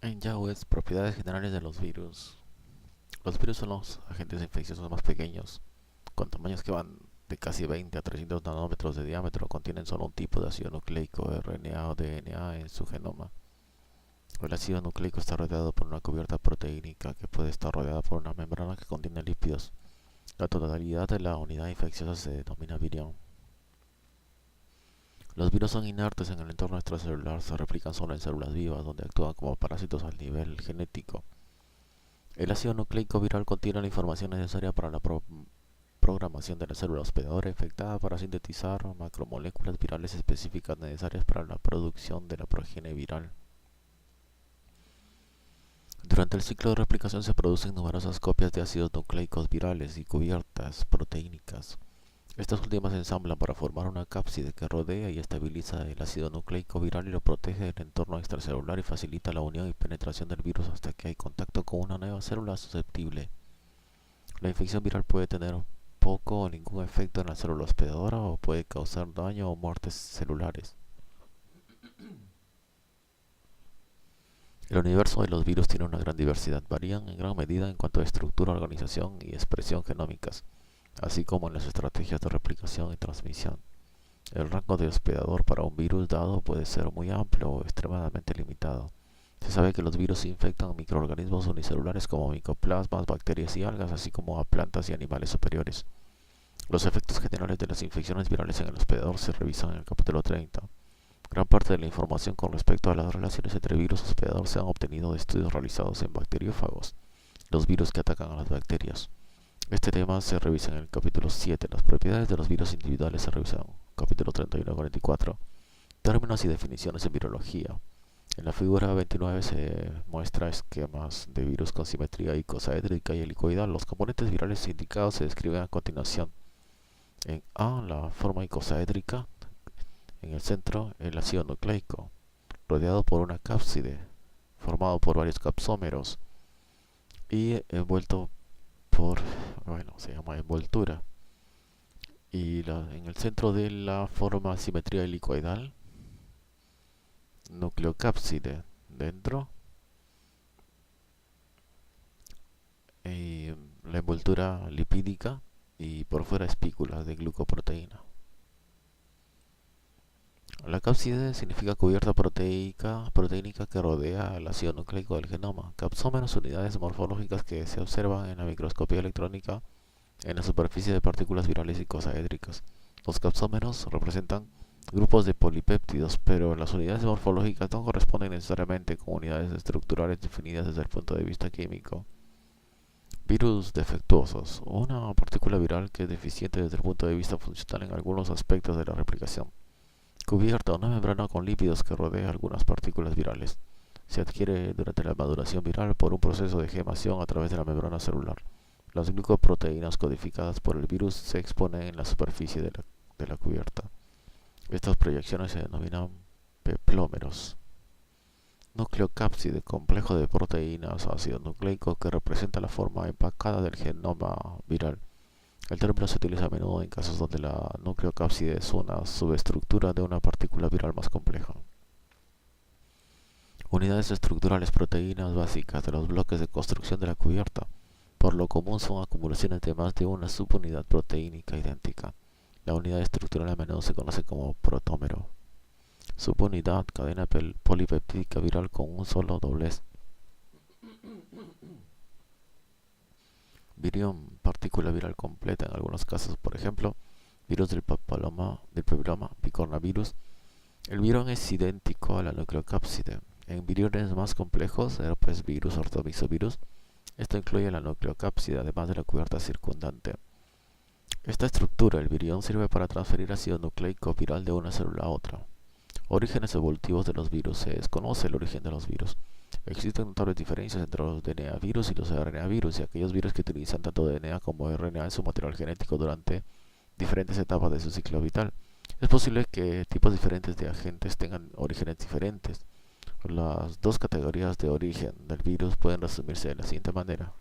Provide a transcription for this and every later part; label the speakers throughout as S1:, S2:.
S1: En Yahoo, propiedades generales de los virus. Los virus son los agentes infecciosos más pequeños, con tamaños que van de casi 20 a 300 nanómetros de diámetro. Contienen solo un tipo de ácido nucleico, RNA o DNA, en su genoma. El ácido nucleico está rodeado por una cubierta proteínica que puede estar rodeada por una membrana que contiene lípidos. La totalidad de la unidad infecciosa se denomina virión. Los virus son inertes en el entorno extracelular, se replican solo en células vivas, donde actúan como parásitos al nivel genético. El ácido nucleico viral contiene la información necesaria para la programación de la célula hospedadora infectada para sintetizar macromoléculas virales específicas necesarias para la producción de la progenie viral. Durante el ciclo de replicación se producen numerosas copias de ácidos nucleicos virales y cubiertas proteínicas. Estas últimas se ensamblan para formar una cápside que rodea y estabiliza el ácido nucleico viral y lo protege del entorno extracelular y facilita la unión y penetración del virus hasta que hay contacto con una nueva célula susceptible. La infección viral puede tener poco o ningún efecto en la célula hospedadora o puede causar daño o muertes celulares. El universo de los virus tiene una gran diversidad, varían en gran medida en cuanto a estructura, organización y expresión genómicas, así como en las estrategias de replicación y transmisión. El rango de hospedador para un virus dado puede ser muy amplio o extremadamente limitado. Se sabe que los virus infectan microorganismos unicelulares como micoplasmas, bacterias y algas, así como a plantas y animales superiores. Los efectos generales de las infecciones virales en el hospedador se revisan en el capítulo 30. Gran parte de la información con respecto a las relaciones entre virus y hospedador se han obtenido de estudios realizados en bacteriófagos, los virus que atacan a las bacterias. Este tema se revisa en el capítulo 7. Las propiedades de los virus individuales se revisan. Capítulo 31 a 44. Términos y definiciones en virología. En la figura 29 se muestra esquemas de virus con simetría icosaédrica y helicoidal. Los componentes virales indicados se describen a continuación. En A, la forma icosaédrica. En el centro, el ácido nucleico, rodeado por una cápside, formado por varios capsómeros y envuelto por, se llama envoltura. Y en el centro de la forma simetría helicoidal, nucleocápside dentro y la envoltura lipídica y por fuera espículas de glucoproteína. La cápside significa cubierta proteínica que rodea el ácido nucleico del genoma. Capsómeros, unidades morfológicas que se observan en la microscopía electrónica en la superficie de partículas virales y icosaédricas. Los capsómeros representan grupos de polipéptidos, pero las unidades morfológicas no corresponden necesariamente con unidades estructurales definidas desde el punto de vista químico. Virus defectuosos. Una partícula viral que es deficiente desde el punto de vista funcional en algunos aspectos de la replicación. Cubierta, una membrana con lípidos que rodea algunas partículas virales. Se adquiere durante la maduración viral por un proceso de gemación a través de la membrana celular. Las glucoproteínas codificadas por el virus se exponen en la superficie de la cubierta. Estas proyecciones se denominan peplómeros. Nucleocápside, complejo de proteínas o ácido nucleico que representa la forma empacada del genoma viral. El término se utiliza a menudo en casos donde la nucleocápside es una subestructura de una partícula viral más compleja. Unidades estructurales, proteínas básicas de los bloques de construcción de la cubierta. Por lo común son acumulaciones de más de una subunidad proteínica idéntica. La unidad estructural a menudo se conoce como protómero. Subunidad, cadena polipeptídica viral con un solo doblez. Virión, partícula viral completa en algunos casos, por ejemplo, virus del papiloma, picornavirus. El virión es idéntico a la nucleocápside. En viriones más complejos, herpes virus, ortomizovirus, esto incluye la nucleocápside, además de la cubierta circundante. Esta estructura, el virión, sirve para transferir ácido nucleico viral de una célula a otra. Orígenes evolutivos de los virus. Se desconoce el origen de los virus. Existen notables diferencias entre los DNA virus y los RNA virus y aquellos virus que utilizan tanto DNA como RNA en su material genético durante diferentes etapas de su ciclo vital. Es posible que tipos diferentes de agentes tengan orígenes diferentes. Las dos categorías de origen del virus pueden resumirse de la siguiente manera.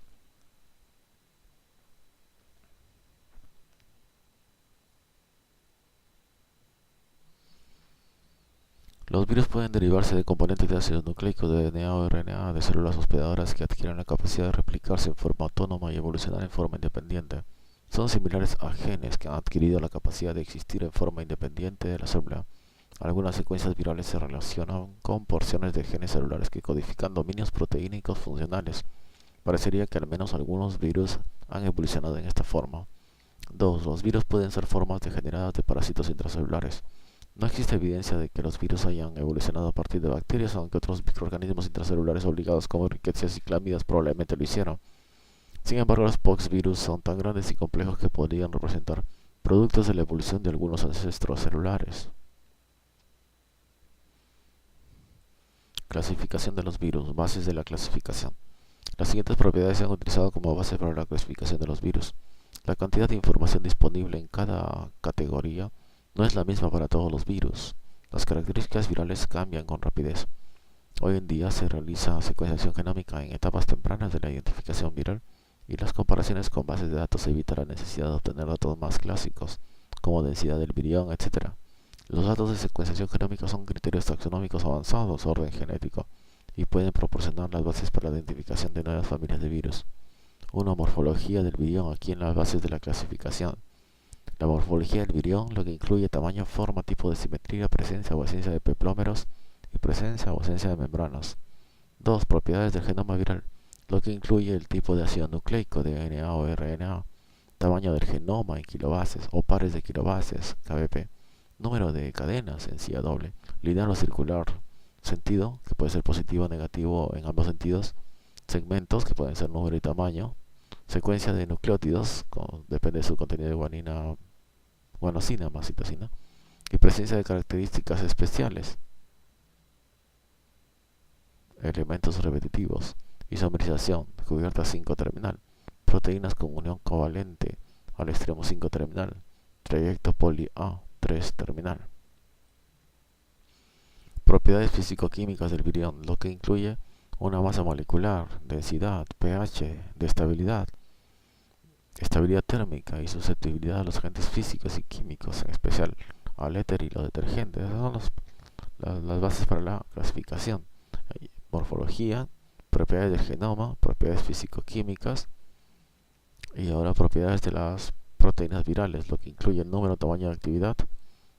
S1: Los virus pueden derivarse de componentes de ácidos nucleicos de DNA o RNA de células hospedadoras que adquieren la capacidad de replicarse en forma autónoma y evolucionar en forma independiente. Son similares a genes que han adquirido la capacidad de existir en forma independiente de la célula. Algunas secuencias virales se relacionan con porciones de genes celulares que codifican dominios proteínicos funcionales. Parecería que al menos algunos virus han evolucionado en esta forma. 2. Los virus pueden ser formas degeneradas de parásitos intracelulares. No existe evidencia de que los virus hayan evolucionado a partir de bacterias, aunque otros microorganismos intracelulares obligados como rickettsias y clamidas probablemente lo hicieron. Sin embargo, los poxvirus son tan grandes y complejos que podrían representar productos de la evolución de algunos ancestros celulares. Clasificación de los virus. Bases de la clasificación. Las siguientes propiedades se han utilizado como base para la clasificación de los virus. La cantidad de información disponible en cada categoría no es la misma para todos los virus. Las características virales cambian con rapidez. Hoy en día se realiza secuenciación genómica en etapas tempranas de la identificación viral y las comparaciones con bases de datos evitan la necesidad de obtener datos más clásicos, como densidad del virión, etc. Los datos de secuenciación genómica son criterios taxonómicos avanzados, orden genético, y pueden proporcionar las bases para la identificación de nuevas familias de virus. Una morfología del virión aquí en las bases de la clasificación. La morfología del virión, lo que incluye tamaño, forma, tipo de simetría, presencia o ausencia de peplómeros y presencia o ausencia de membranas. 2. Propiedades del genoma viral, lo que incluye el tipo de ácido nucleico, DNA o RNA, tamaño del genoma en kilobases o pares de kilobases, kbp, número de cadenas, sencilla doble, lineal o circular, sentido, que puede ser positivo o negativo en ambos sentidos, segmentos, que pueden ser número y tamaño, secuencia de nucleótidos, depende de su contenido de guanosina más citosina, y presencia de características especiales, elementos repetitivos, isomerización, cubierta 5 terminal, proteínas con unión covalente al extremo 5 terminal, trayecto poli A 3 terminal. Propiedades físico-químicas del virión, lo que incluye una masa molecular, densidad, pH, de estabilidad térmica y susceptibilidad a los agentes físicos y químicos, en especial al éter y los detergentes. Esas son las bases para la clasificación. Morfología, propiedades del genoma, propiedades físico-químicas y ahora propiedades de las proteínas virales, lo que incluye el número, tamaño de actividad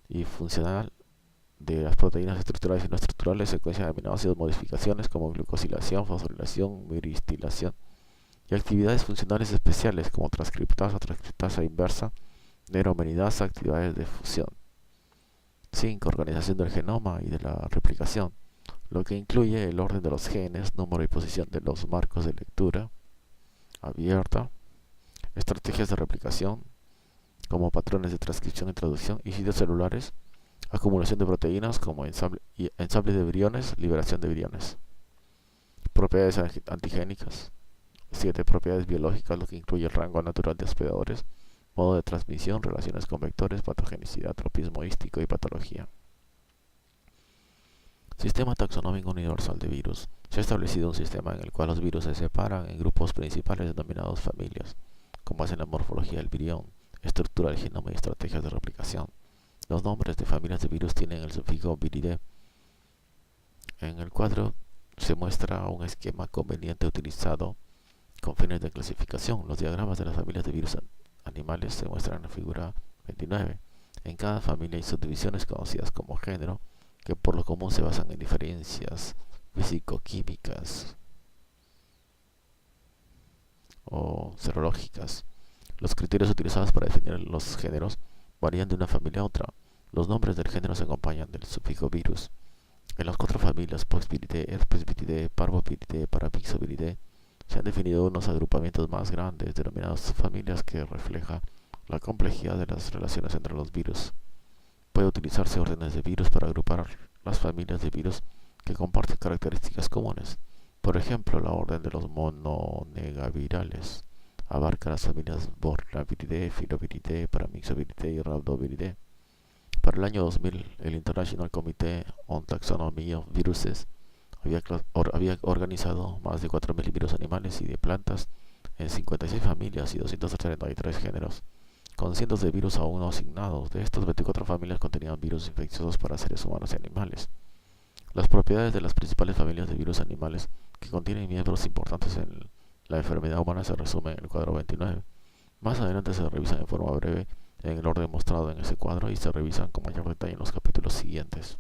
S1: y funcional de las proteínas estructurales y no estructurales, secuencia de aminoácidos, modificaciones como glucosilación, fosforilación, miristilación y actividades funcionales especiales como transcriptasa inversa, neuraminidasa, actividades de fusión. 5. Organización del genoma y de la replicación, lo que incluye el orden de los genes, número y posición de los marcos de lectura abierta, estrategias de replicación como patrones de transcripción y traducción y sitios celulares, acumulación de proteínas como ensamble de viriones, liberación de viriones. Propiedades antigénicas. 7. Propiedades biológicas, lo que incluye el rango natural de hospedadores, modo de transmisión, relaciones con vectores, patogenicidad, tropismo hístico y patología. Sistema taxonómico universal de virus. Se ha establecido un sistema en el cual los virus se separan en grupos principales denominados familias, con base en la morfología del virión, estructura del genoma y estrategias de replicación. Los nombres de familias de virus tienen el sufijo viridae. En el cuadro se muestra un esquema conveniente utilizado con fines de clasificación. Los diagramas de las familias de virus animales se muestran en la figura 29. En cada familia hay subdivisiones conocidas como género, que por lo común se basan en diferencias físico-químicas o serológicas. Los criterios utilizados para definir los géneros varían de una familia a otra. Los nombres del género se acompañan del sufijo virus. En las 4 familias Poxviridae, Herpesviridae, Parvoviridae, Paramyxoviridae se han definido unos agrupamientos más grandes, denominados subfamilias, que refleja la complejidad de las relaciones entre los virus. Puede utilizarse órdenes de virus para agrupar las familias de virus que comparten características comunes. Por ejemplo, la orden de los mononegavirales abarca las familias Bornaviridae, Filoviridae, Paramyxoviridae y Rhabdoviridae. Para el año 2000, el International Committee on Taxonomy of Viruses había organizado más de 4.000 virus animales y de plantas en 56 familias y 233 géneros, con cientos de virus aún no asignados. De estos, 24 familias contenían virus infecciosos para seres humanos y animales. Las propiedades de las principales familias de virus animales que contienen miembros importantes en la enfermedad humana se resumen en el cuadro 29. Más adelante se revisan en forma breve en el orden mostrado en ese cuadro y se revisan con mayor detalle en los capítulos siguientes.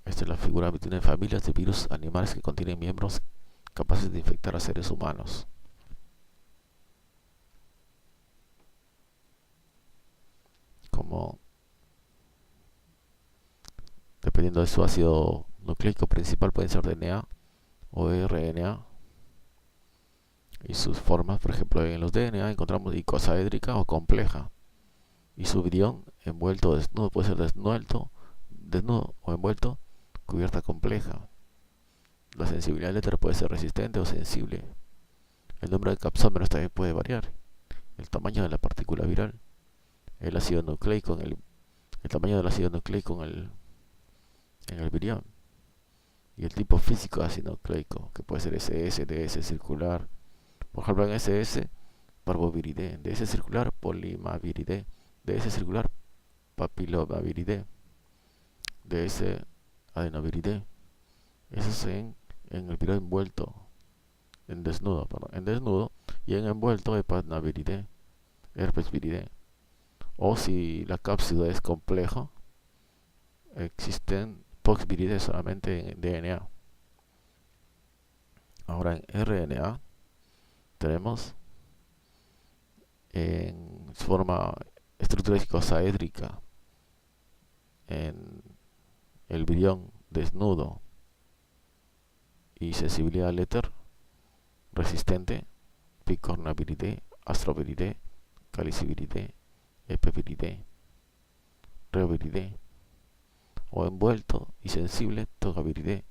S1: Esta es la figura que tiene familias de virus animales que contienen miembros capaces de infectar a seres humanos. Como dependiendo de su ácido nucleico principal pueden ser DNA o RNA y sus formas. Por ejemplo, en los DNA encontramos icosaédrica o compleja, y su virión envuelto o desnudo puede ser desnudo o envuelto, cubierta compleja. La sensibilidad al éter puede ser resistente o sensible. El número de capsómeros también puede variar. El tamaño de la partícula viral, el ácido nucleico el tamaño del ácido nucleico en el virión, y el tipo físico de ácido nucleico, que puede ser SS, DS circular. Por ejemplo, en SS, parvoviridé, DS circular, polimaviridé, DS circular, papilomaviridae, DS adenoviridé. Eso es en el virión envuelto, en desnudo, y en envuelto hepatnaviridae, herpesviridae. O si la cápsida es compleja, existen poxviridae solamente en DNA. Ahora en RNA tenemos en forma estructura icosaédrica en el virión desnudo y sensibilidad al éter resistente, picornaviridae, astroviridae, caliciviridae, epeviridae, reoviridae, o envuelto y sensible, togaviridae,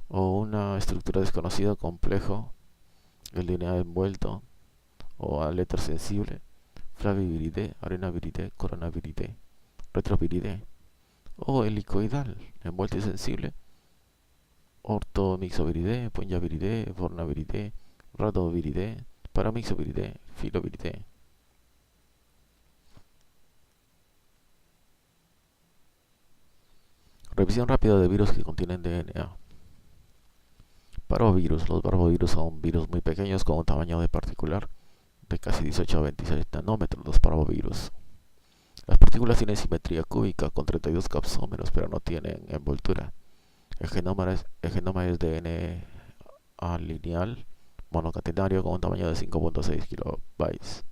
S1: o una estructura desconocida complejo, el DNA envuelto o al éter sensible, flaviviridae, arenaviridae, coronaviridae, retroviridae, o helicoidal, envuelto y sensible, ortomixoviridae, punyaviridae, vornaviridae, radoviridae, paramixoviridae, filoviridae. Revisión rápida de virus que contienen DNA. Parvovirus. Los parvovirus son virus muy pequeños con un tamaño de particular de casi 18 a 26 nanómetros. Los parvovirus. Las partículas tienen simetría cúbica con 32 capsómeros, pero no tienen envoltura. El genoma es DNA lineal monocatenario con un tamaño de 5.6 kilobytes.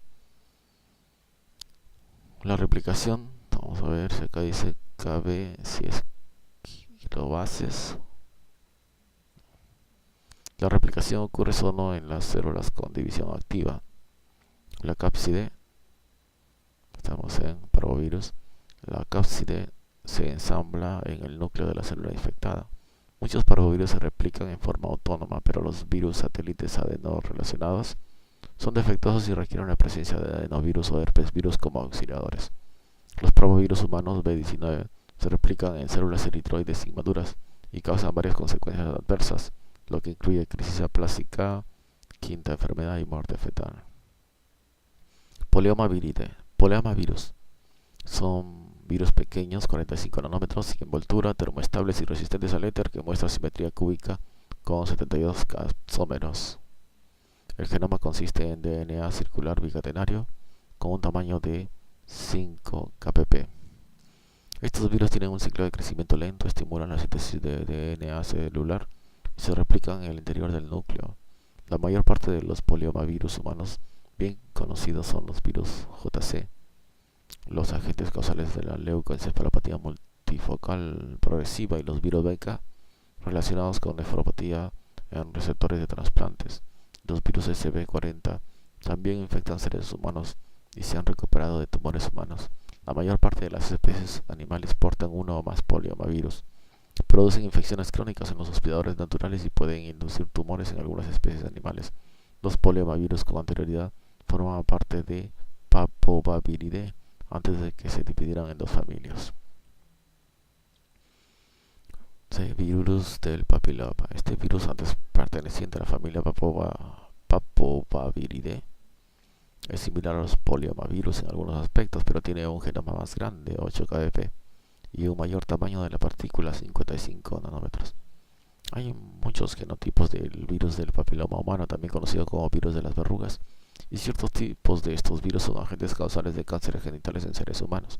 S1: La replicación, vamos a ver si acá dice KB, si es kilobases. La replicación ocurre solo en las células con división activa. La cápside, estamos en parvovirus, la cápside se ensambla en el núcleo de la célula infectada. Muchos parvovirus se replican en forma autónoma, pero los virus satélites adeno-relacionados son defectuosos y requieren la presencia de adenovirus o herpesvirus como auxiliadores. Los parvovirus humanos B19 se replican en células eritroides inmaduras y causan varias consecuencias adversas, lo que incluye crisis aplástica, quinta enfermedad y muerte fetal. Poliomavirus son virus pequeños, 45 nanómetros, sin envoltura, termoestables y resistentes al éter, que muestran simetría cúbica con 72 capsómeros. El genoma consiste en DNA circular bicatenario con un tamaño de 5 kpp. Estos virus tienen un ciclo de crecimiento lento, estimulan la síntesis de DNA celular y se replican en el interior del núcleo. La mayor parte de los poliomavirus humanos bien conocidos son los virus JC, los agentes causales de la leucoencefalopatía multifocal progresiva y los virus Beca relacionados con nefropatía en receptores de trasplantes. Los virus SB40 también infectan seres humanos y se han recuperado de tumores humanos. La mayor parte de las especies animales portan uno o más poliomavirus. Producen infecciones crónicas en los hospedadores naturales y pueden inducir tumores en algunas especies animales. Los poliomavirus con anterioridad formaban parte de Papovaviridae antes de que se dividieran en dos familias. Virus del papiloma. Este virus, antes perteneciente a la familia Papovaviridae, es similar a los poliomavirus en algunos aspectos, pero tiene un genoma más grande, 8 kbp, y un mayor tamaño de la partícula, 55 nanómetros. Hay muchos genotipos del virus del papiloma humano, también conocido como virus de las verrugas, y ciertos tipos de estos virus son agentes causales de cánceres genitales en seres humanos.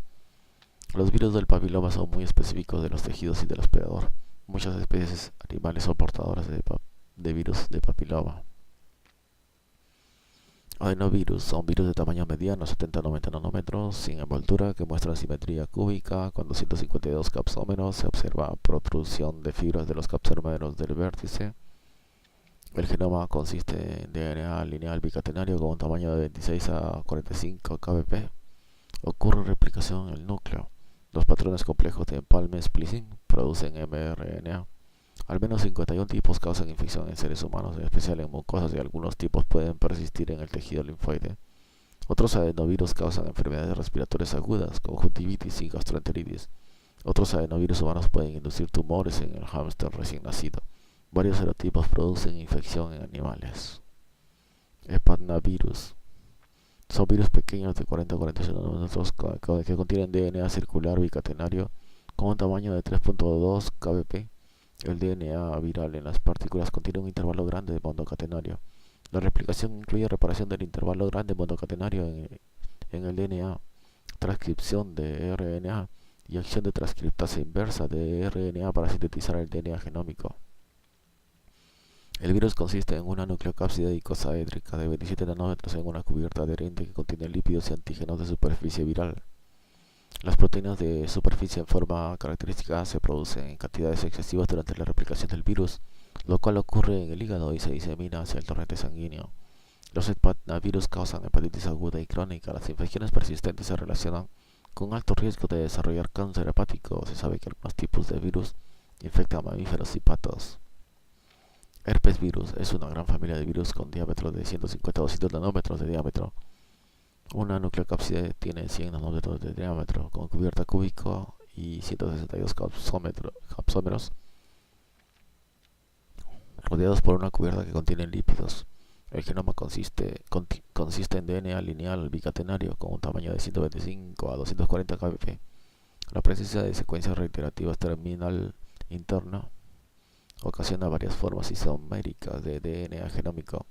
S1: Los virus del papiloma son muy específicos de los tejidos y del hospedador. Muchas especies animales son portadoras de virus de papiloma. Adenovirus son virus de tamaño mediano, 70-90 nanómetros, sin envoltura, que muestran simetría cúbica. Con 252 capsómeros se observa protrusión de fibras de los capsómeros del vértice. El genoma consiste en DNA lineal bicatenario con un tamaño de 26 a 45 kbp. Ocurre replicación en el núcleo. Los patrones complejos de empalme splicing producen mRNA. Al menos 51 tipos causan infección en seres humanos, en especial en mucosas, y algunos tipos pueden persistir en el tejido linfoide. Otros adenovirus causan enfermedades respiratorias agudas, conjuntivitis y gastroenteritis. Otros adenovirus humanos pueden inducir tumores en el hámster recién nacido. Varios serotipos producen infección en animales. Hepatnavirus. Son virus pequeños de 40 a 46 nanómetros que contienen DNA circular bicatenario con un tamaño de 3.2 kbp. El DNA viral en las partículas contiene un intervalo grande de monocatenario. La replicación incluye reparación del intervalo grande monocatenario en el DNA, transcripción de RNA y acción de transcriptasa inversa de RNA para sintetizar el DNA genómico. El virus consiste en una nucleocápside icosaédrica de 27 nanómetros en una cubierta adherente que contiene lípidos y antígenos de superficie viral. Las proteínas de superficie en forma característica se producen en cantidades excesivas durante la replicación del virus, lo cual ocurre en el hígado y se disemina hacia el torrente sanguíneo. Los hepatnavirus causan hepatitis aguda y crónica. Las infecciones persistentes se relacionan con alto riesgo de desarrollar cáncer hepático. Se sabe que algunos tipos de virus infectan mamíferos y patos. Herpes virus es una gran familia de virus con diámetro de 150 a 200 nanómetros de diámetro. Una nucleocápside tiene 100 nanómetros de diámetro, con cubierta cúbica y 162 capsómeros, rodeados por una cubierta que contiene lípidos. El genoma consiste en DNA lineal bicatenario con un tamaño de 125 a 240 kbp. La presencia de secuencias reiterativas terminal interna ocasiona varias formas isoméricas de DNA genómico.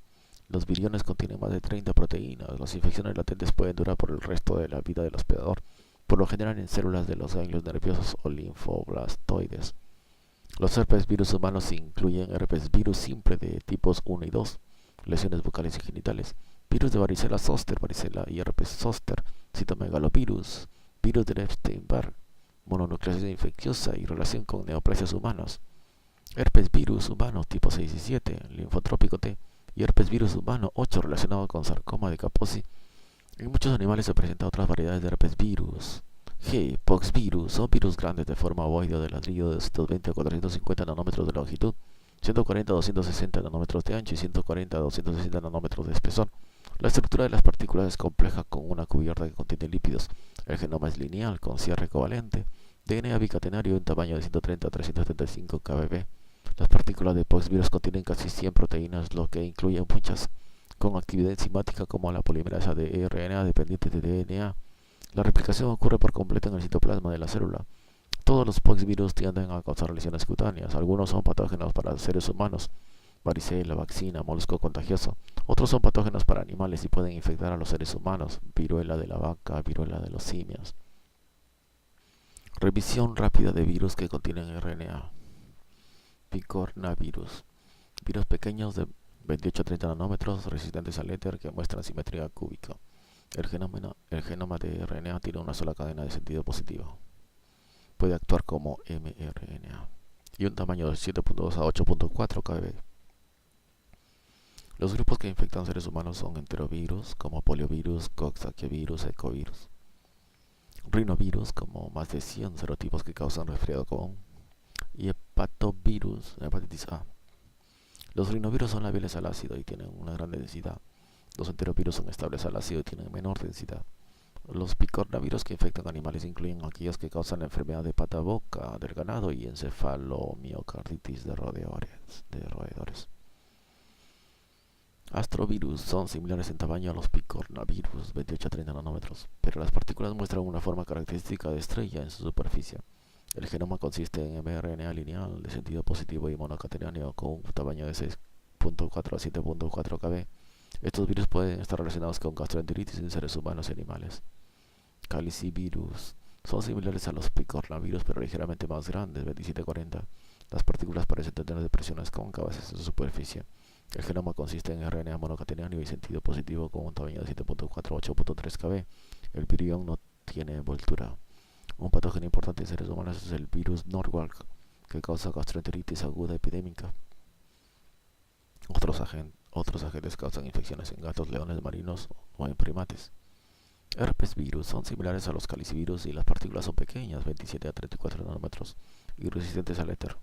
S1: Los viriones contienen más de 30 proteínas. Las infecciones latentes pueden durar por el resto de la vida del hospedador, por lo general en células de los ganglios nerviosos o linfoblastoides. Los herpes virus humanos incluyen herpes virus simple de tipos 1 y 2, lesiones bucales y genitales, virus de varicela zoster, varicela y herpes zoster, citomegalovirus, virus de Epstein-Barr, mononucleosis infecciosa y relación con neoplasias humanos, herpes virus humano tipo 6 y 7, linfotrópico T, y herpes virus humano 8 relacionado con sarcoma de Kaposi. En muchos animales se presentan otras variedades de herpes virus. G. Poxvirus son virus grandes de forma ovoide o de ladrillo de 220 a 450 nanómetros de longitud, 140 a 260 nanómetros de ancho y 140 a 260 nanómetros de espesor. La estructura de las partículas es compleja con una cubierta que contiene lípidos. El genoma es lineal con cierre covalente. DNA bicatenario en tamaño de 130 a 375 kbp. Las partículas de poxvirus contienen casi 100 proteínas, lo que incluye muchas con actividad enzimática como la polimerasa de RNA dependiente de DNA. La replicación ocurre por completo en el citoplasma de la célula. Todos los poxvirus tienden a causar lesiones cutáneas. Algunos son patógenos para seres humanos, varicela, vaccina, molusco contagioso. Otros son patógenos para animales y pueden infectar a los seres humanos, viruela de la vaca, viruela de los simios. Revisión rápida de virus que contienen RNA. Picornavirus. Virus pequeños de 28 a 30 nanómetros resistentes al éter que muestran simetría cúbica. El genoma de RNA tiene una sola cadena de sentido positivo. Puede actuar como mRNA y un tamaño de 7.2 a 8.4 kb. Los grupos que infectan seres humanos son enterovirus, como poliovirus, coxsackievirus, ecovirus. Rinovirus, como más de 100 serotipos que causan resfriado común. Y hepatovirus, hepatitis A. Los rinovirus son labiales al ácido y tienen una gran densidad. Los enterovirus son estables al ácido y tienen menor densidad. Los picornavirus que infectan animales incluyen aquellos que causan la enfermedad de pata boca del ganado y encefalomiocarditis de roedores. Astrovirus son similares en tamaño a los picornavirus, 28 a 30 nanómetros, pero las partículas muestran una forma característica de estrella en su superficie. El genoma consiste en mRNA lineal de sentido positivo y monocatenáneo con un tamaño de 6.4 a 7.4 kb. Estos virus pueden estar relacionados con gastroenteritis en seres humanos y animales. Calicivirus son similares a los picornavirus pero ligeramente más grandes, 2740. Las partículas parecen tener depresiones cóncavas en su superficie. El genoma consiste en RNA monocatenáneo y sentido positivo con un tamaño de 7.4 a 8.3 kb. El virión no tiene envoltura. Un patógeno importante en seres humanos es el virus Norwalk, que causa gastroenteritis aguda epidémica. Otros agentes causan infecciones en gatos, leones marinos o en primates. Herpes virus son similares a los calicivirus y las partículas son pequeñas, 27 a 34 nanómetros, y resistentes al éter.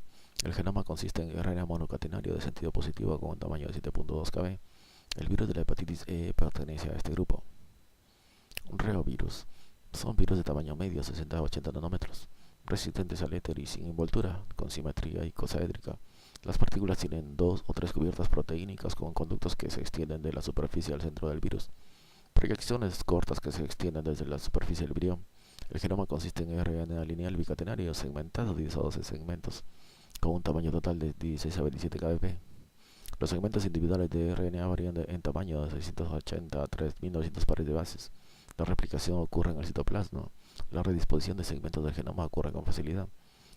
S1: El genoma consiste en RNA monocatenario de sentido positivo con un tamaño de 7.2 kb. El virus de la hepatitis E pertenece a este grupo. Reovirus son virus de tamaño medio, 60 a 80 nanómetros, resistentes al éter y sin envoltura, con simetría icosaédrica. Las partículas tienen 2 o 3 cubiertas proteínicas con conductos que se extienden de la superficie al centro del virus. Proyecciones cortas que se extienden desde la superficie del virión. El genoma consiste en RNA lineal bicatenario segmentado de 10 a 12 segmentos, con un tamaño total de 16 a 27 kb. Los segmentos individuales de RNA varían en tamaño de 680 a 3900 pares de bases. La replicación ocurre en el citoplasma. La redisposición de segmentos del genoma ocurre con facilidad.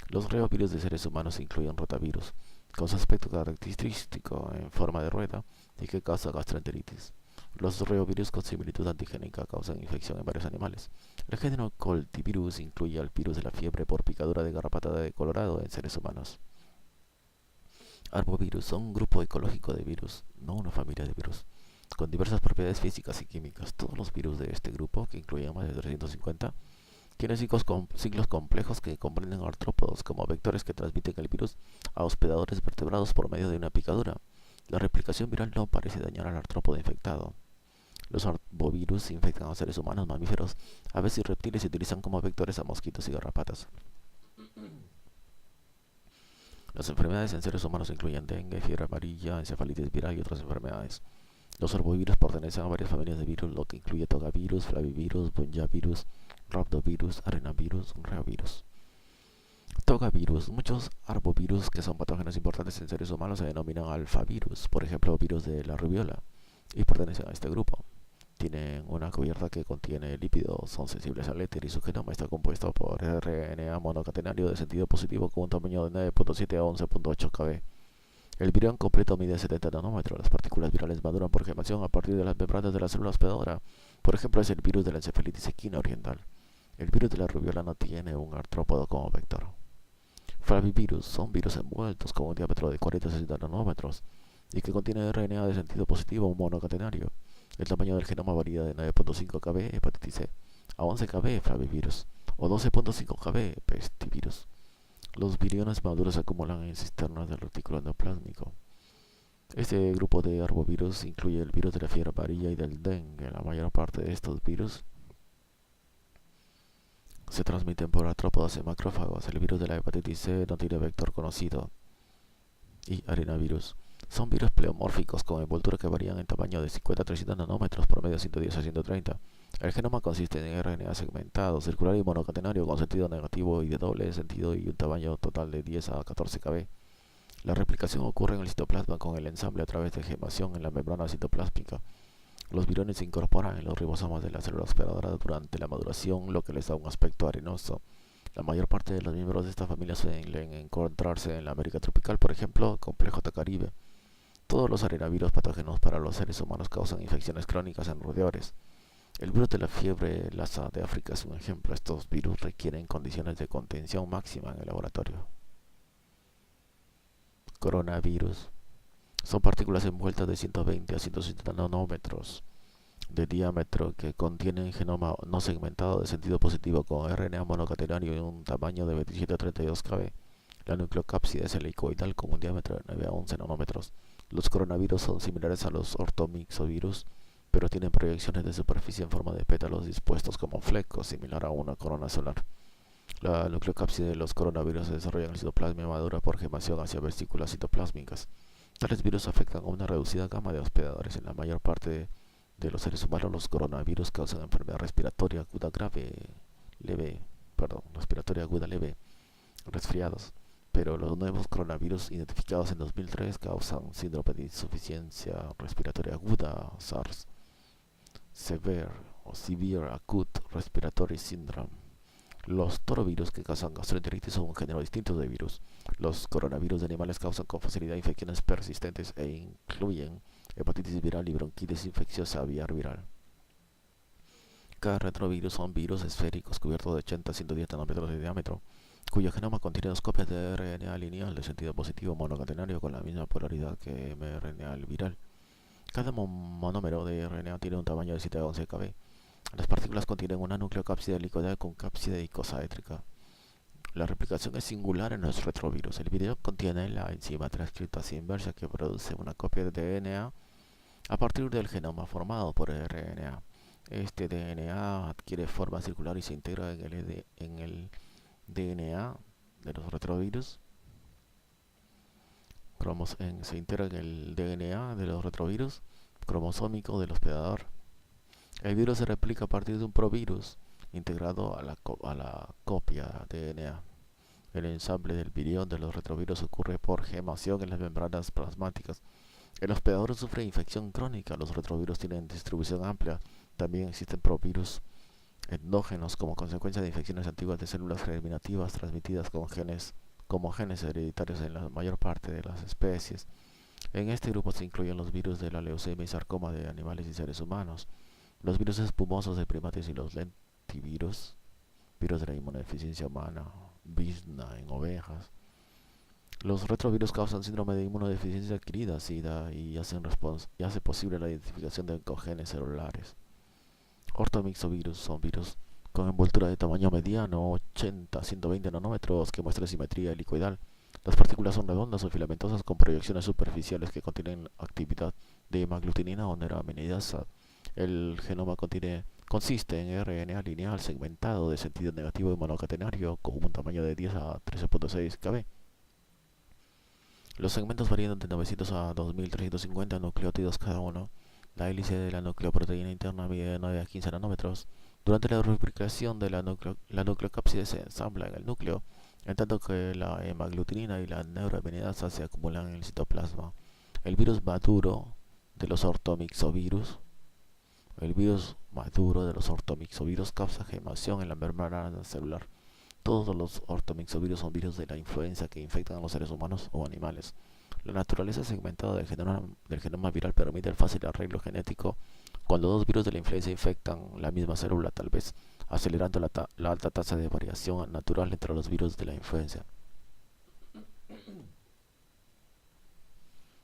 S1: Los reovirus de seres humanos incluyen rotavirus, con su aspecto característico en forma de rueda y que causa gastroenteritis. Los reovirus con similitud antigénica causan infección en varios animales. El género Coltivirus incluye al virus de la fiebre por picadura de garrapata de Colorado en seres humanos. Arbovirus son un grupo ecológico de virus, no una familia de virus, con diversas propiedades físicas y químicas. Todos los virus de este grupo, que incluyen más de 350, tienen ciclos complejos que comprenden artrópodos como vectores que transmiten el virus a hospedadores vertebrados por medio de una picadura. La replicación viral no parece dañar al artrópodo infectado. Los arbovirus infectan a seres humanos, mamíferos, aves y reptiles y utilizan como vectores a mosquitos y garrapatas. Las enfermedades en seres humanos incluyen dengue, fiebre amarilla, encefalitis viral y otras enfermedades. Los arbovirus pertenecen a varias familias de virus, lo que incluye togavirus, flavivirus, bunyavirus, rhabdovirus, arenavirus, reovirus. Togavirus. Muchos arbovirus que son patógenos importantes en seres humanos se denominan alfavirus, por ejemplo virus de la rubiola, y pertenecen a este grupo. Tienen una cubierta que contiene lípidos, son sensibles al éter y su genoma está compuesto por RNA monocatenario de sentido positivo con un tamaño de 9.7 a 11.8 kb. El virión completo mide 70 nanómetros. Las partículas virales maduran por gemación a partir de las membranas de la célula hospedadora. Por ejemplo, es el virus de la encefalitis equina oriental. El virus de la rubiola no tiene un artrópodo como vector. Flavivirus son virus envueltos con un diámetro de 40 a 60 nanómetros y que contiene RNA de sentido positivo monocatenario. El tamaño del genoma varía de 9.5 kb hepatitis C a 11 kb flavivirus o 12.5 kb pestivirus. Los viriones maduros se acumulan en cisternas del retículo endoplásmico. Este grupo de arbovirus incluye el virus de la fiebre amarilla y del dengue. La mayor parte de estos virus se transmiten por artrópodos y macrófagos. El virus de la hepatitis C no tiene vector conocido. Y arenavirus son virus pleomórficos con envoltura que varían en tamaño de 50 a 300 nanómetros, promedio 110 a 130. El genoma consiste en RNA segmentado, circular y monocatenario con sentido negativo y de doble sentido y un tamaño total de 10 a 14 kb. La replicación ocurre en el citoplasma con el ensamble a través de gemación en la membrana citoplásmica. Los virones se incorporan en los ribosomas de la célula hospedadora durante la maduración, lo que les da un aspecto arenoso. La mayor parte de los miembros de esta familia suelen encontrarse en la América tropical, por ejemplo, complejo Caribe. Todos los arenavirus patógenos para los seres humanos causan infecciones crónicas en roedores. El virus de la fiebre Lassa de África es un ejemplo. Estos virus requieren condiciones de contención máxima en el laboratorio. Coronavirus. Son partículas envueltas de 120 a 160 nanómetros de diámetro que contienen genoma no segmentado de sentido positivo con RNA monocatenario y un tamaño de 27 a 32 kb. La nucleocápside es helicoidal con un diámetro de 9 a 11 nanómetros. Los coronavirus son similares a los ortomyxovirus, pero tienen proyecciones de superficie en forma de pétalos dispuestos como flecos, similar a una corona solar. La nucleocápside de los coronavirus se desarrolla en el citoplasma y madura por gemación hacia vesículas citoplásmicas. Tales virus afectan a una reducida gama de hospedadores. En la mayor parte de los seres humanos, los coronavirus causan enfermedad respiratoria aguda leve. resfriados, pero los nuevos coronavirus identificados en 2003 causan síndrome de insuficiencia respiratoria aguda, SARS, severe o severe acute respiratory syndrome. Los torovirus que causan gastroenteritis son un género distinto de virus. Los coronavirus de animales causan con facilidad infecciones persistentes e incluyen hepatitis viral y bronquitis infecciosa aviar viral. Cada retrovirus son virus esféricos cubiertos de 80 a 110 nanómetros de diámetro, cuyo genoma contiene dos copias de RNA lineal de sentido positivo monocatenario con la misma polaridad que mRNA viral. Cada monómero de RNA tiene un tamaño de 7 a 11 kb. Las partículas contienen una nucleocápside helicoidal con cápside icosaédrica. La replicación es singular en los retrovirus. El video contiene la enzima transcriptasa inversa que produce una copia de DNA a partir del genoma formado por RNA. Este DNA adquiere forma circular y se integra en el DNA de los retrovirus. Se integra en el DNA de los retrovirus cromosómico del hospedador. El virus se replica a partir de un provirus integrado a la copia DNA. El ensamble del virión de los retrovirus ocurre por gemación en las membranas plasmáticas. El hospedador sufre infección crónica. Los retrovirus tienen distribución amplia. También existen provirus endógenos como consecuencia de infecciones antiguas de células germinativas transmitidas como genes hereditarios en la mayor parte de las especies. En este grupo se incluyen los virus de la leucemia y sarcoma de animales y seres humanos, los virus espumosos de primates y los lentivirus, virus de la inmunodeficiencia humana, VISNA en ovejas. Los retrovirus causan síndrome de inmunodeficiencia adquirida, SIDA, y hace posible la identificación de oncogenes celulares. Ortomixovirus son virus con envoltura de tamaño mediano, 80 a 120 nanómetros, que muestran simetría helicoidal. Las partículas son redondas o filamentosas con proyecciones superficiales que contienen actividad de hemaglutinina o neuraminidasa. El genoma consiste en RNA lineal segmentado de sentido negativo y monocatenario con un tamaño de 10 a 13.6 kb. Los segmentos varían de 900 a 2350 nucleótidos cada uno. La hélice de la nucleoproteína interna mide de 9 a 15 nanómetros. Durante la replicación de la nucleocápside se ensambla en el núcleo, en tanto que la hemaglutinina y la neuraminidasa se acumulan en el citoplasma. El virus maduro de los ortomixovirus causa gemación en la membrana celular. Todos los ortomixovirus son virus de la influenza que infectan a los seres humanos o animales. La naturaleza segmentada del genoma viral permite el fácil arreglo genético cuando dos virus de la influenza infectan la misma célula, tal vez acelerando la alta tasa de variación natural entre los virus de la influenza.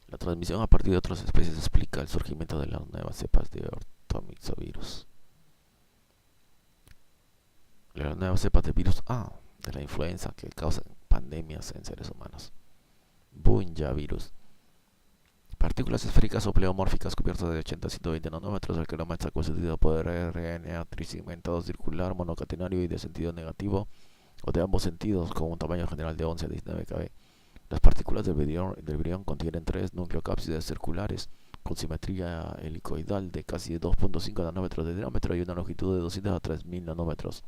S1: La transmisión a partir de otras especies explica el surgimiento de las nuevas cepas de ortomixovirus. Las nuevas cepas de virus A de la influenza que causan pandemias en seres humanos. Bunyavirus. Partículas esféricas o pleomórficas cubiertas de 80 a 120 nanómetros. El genoma está constituido por RNA trisegmentado circular, monocatenario y de sentido negativo o de ambos sentidos con un tamaño general de 11 a 19 kb. Las partículas del virión contienen 3 nucleocápsides circulares con simetría helicoidal de casi 2.5 nanómetros de diámetro y una longitud de 200 a 3000 nanómetros.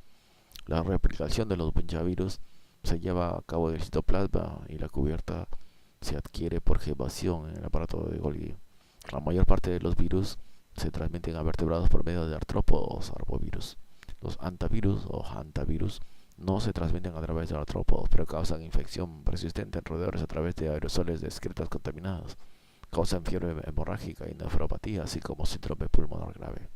S1: La replicación de los bunyavirus se lleva a cabo en el citoplasma y la cubierta se adquiere por gemación en el aparato de Golgi. La mayor parte de los virus se transmiten a vertebrados por medio de artrópodos arbovirus. Los hantavirus o hantavirus no se transmiten a través de artrópodos, pero causan infección persistente en roedores a través de aerosoles de excretas contaminados. Causan fiebre hemorrágica y nefropatía, así como síndrome pulmonar grave.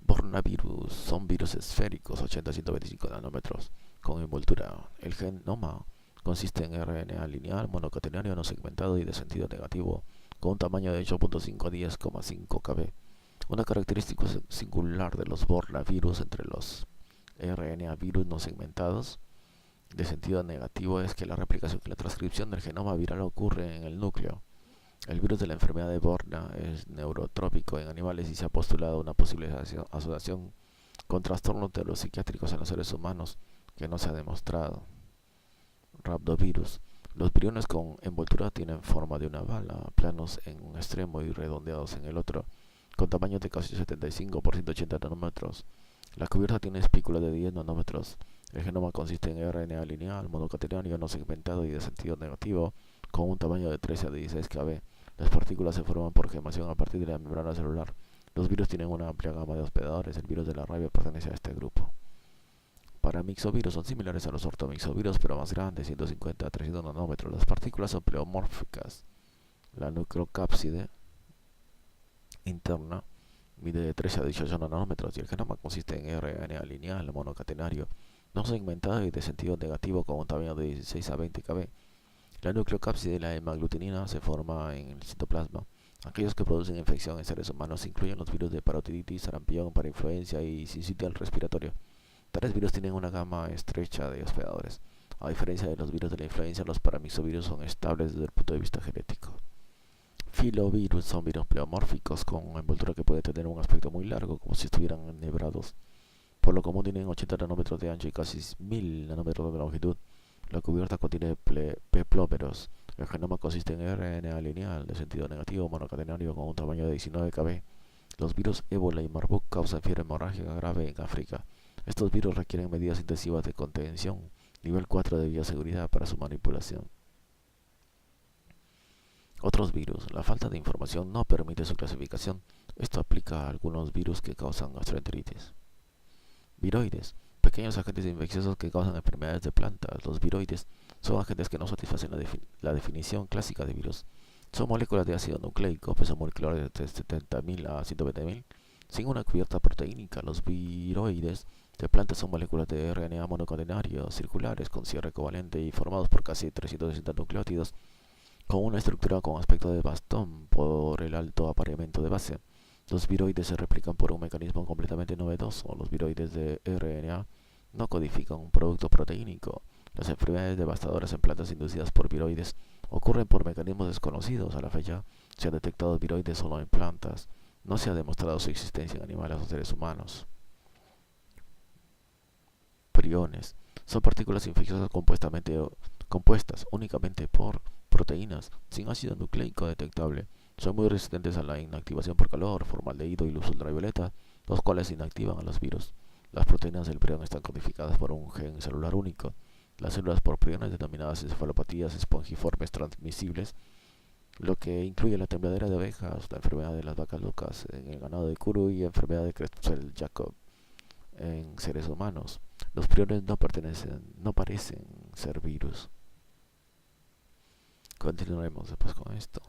S1: Bornavirus son virus esféricos 80 a 125 nanómetros con envoltura. El genoma consiste en RNA lineal, monocatenario, no segmentado y de sentido negativo, con un tamaño de 8.5 a 10,5 kb. Una característica singular de los Bornavirus entre los RNA virus no segmentados de sentido negativo es que la replicación y la transcripción del genoma viral ocurre en el núcleo. El virus de la enfermedad de Borna es neurotrópico en animales y se ha postulado una posible asociación con trastornos neuropsiquiátricos en los seres humanos que no se ha demostrado. Rhabdovirus. Los viriones con envoltura tienen forma de una bala, planos en un extremo y redondeados en el otro, con tamaños de casi 75 por 180 nanómetros. La cubierta tiene espícula de 10 nanómetros. El genoma consiste en RNA lineal, monocatenario, no segmentado y de sentido negativo, con un tamaño de 13 a 16 kb. Las partículas se forman por gemación a partir de la membrana celular. Los virus tienen una amplia gama de hospedadores. El virus de la rabia pertenece a este grupo. Paramyxovirus son similares a los ortomyxovirus, pero más grandes, 150 a 300 nanómetros. Las partículas son pleomórficas. La nucleocápside interna mide de 13 a 18 nanómetros y el genoma consiste en RNA lineal monocatenario, no segmentado y de sentido negativo con un tamaño de 16 a 20 kb. La nucleocápside de la hemaglutinina se forma en el citoplasma. Aquellos que producen infección en seres humanos incluyen los virus de parotiditis, sarampión, parainfluenza y sincitial respiratorio. Tales virus tienen una gama estrecha de hospedadores. A diferencia de los virus de la influenza, los paramyxovirus son estables desde el punto de vista genético. Filovirus son virus pleomórficos con una envoltura que puede tener un aspecto muy largo, como si estuvieran enhebrados. Por lo común tienen 80 nanómetros de ancho y casi 1000 nanómetros de longitud. La cubierta contiene peplómeros. El genoma consiste en RNA lineal de sentido negativo monocatenario con un tamaño de 19 kb. Los virus Ébola y Marburg causan fiebre hemorrágica grave en África. Estos virus requieren medidas intensivas de contención, nivel 4 de bioseguridad para su manipulación. Otros virus. La falta de información no permite su clasificación. Esto aplica a algunos virus que causan gastroenteritis. Viroides. Pequeños agentes infecciosos que causan enfermedades de plantas. Los viroides son agentes que no satisfacen la definición clásica de virus. Son moléculas de ácido nucleico, peso molecular de 70.000 a 120.000, sin una cubierta proteínica. Los viroides de plantas son moléculas de RNA monocatenario, circulares, con cierre covalente y formados por casi 360 nucleótidos, con una estructura con aspecto de bastón por el alto apareamiento de base. Los viroides se replican por un mecanismo completamente novedoso. Los viroides de RNA no codifican un producto proteínico. Las enfermedades devastadoras en plantas inducidas por viroides ocurren por mecanismos desconocidos. A la fecha se han detectado viroides solo en plantas. No se ha demostrado su existencia en animales o seres humanos. Priones son partículas infecciosas compuestas únicamente por proteínas sin ácido nucleico detectable. Son muy resistentes a la inactivación por calor, formaldehído y luz ultravioleta, los cuales inactivan a los virus. Las proteínas del prion están codificadas por un gen celular único. Las células por priones denominadas encefalopatías espongiformes transmisibles, lo que incluye la tembladera de abejas, la enfermedad de las vacas locas en el ganado de Kuru y enfermedad de Creutzfeldt-Jakob en seres humanos. Los priones no parecen ser virus. Continuaremos después con esto.